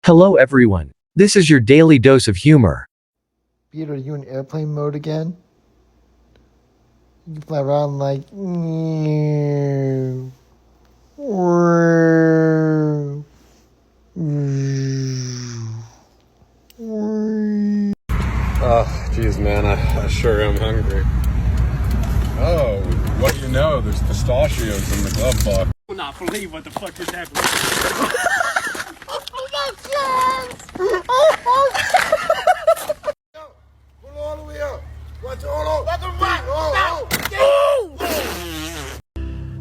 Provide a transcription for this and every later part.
Hello everyone. This is your daily dose of humor. Peter, are you in airplane mode again? You can fly around like... Oh, geez, man, I sure am hungry. Oh, what do you know? There's pistachios in the glove box. I will not believe what the fuck just happened. Pull all the way up. Watch all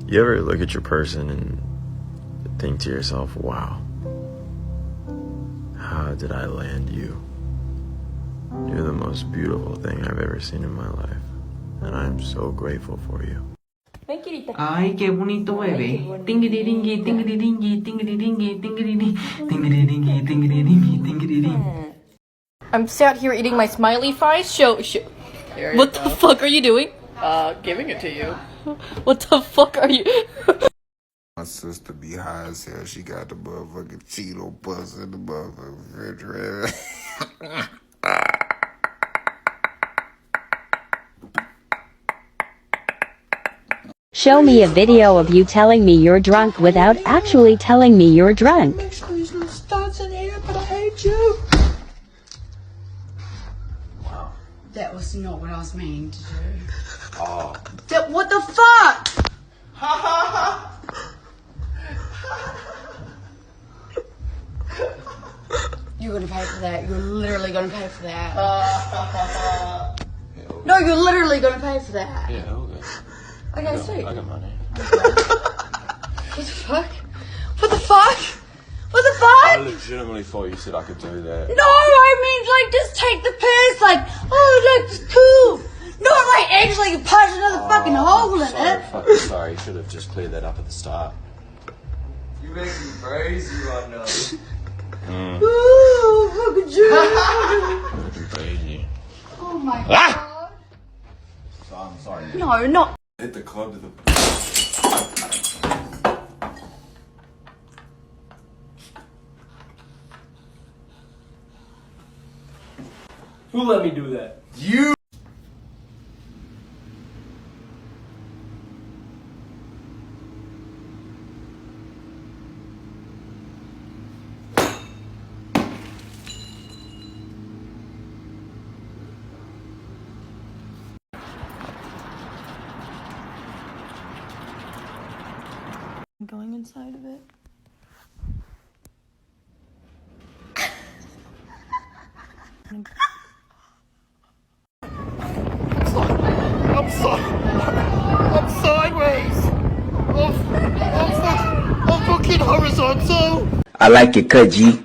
You ever look at your person and think to yourself, wow, how did I land you? You're the most beautiful thing I've ever seen in my life, and I'm so grateful for you. Ay, qué bonito bebé. Tingiri-dingi, tingiri-dingi, tingiri-dingi, tingiri-dingi, tingiri-dingi, tingiri-dingi, tingiri-dingi. I'm sat here eating my smiley fries. What the fuck are you doing? Giving it to you. What the fuck are you? My sister be high as hell. She got the motherfucking Cheeto bus in the motherfucking refrigerator. Show me a video of you telling me you're drunk without actually telling me you're drunk. Make sure these little studs in here, but I hate you. Wow. That was not what I was meaning to do. Oh. What the fuck? Ha ha ha. You're gonna pay for that. You're literally gonna pay for that. No, you're literally gonna pay for that. Yeah, okay. Okay, sweet. I got money. What the fuck? What the fuck? What the fuck? I legitimately thought you said I could do that. No, I mean, like, just take the piss. Like, oh, that's cool. Not like actually punch another fucking hole in it. Fucking sorry. You should have just cleared that up at the start. You make me crazy right now. Ooh, fucking Jew. Fucking crazy. Oh my god. I'm sorry. No, not. Hit the club to the... Who let me do that? You. I'm going inside of it. I'm sideways. I'm fucking horizontal. I like your cut, G.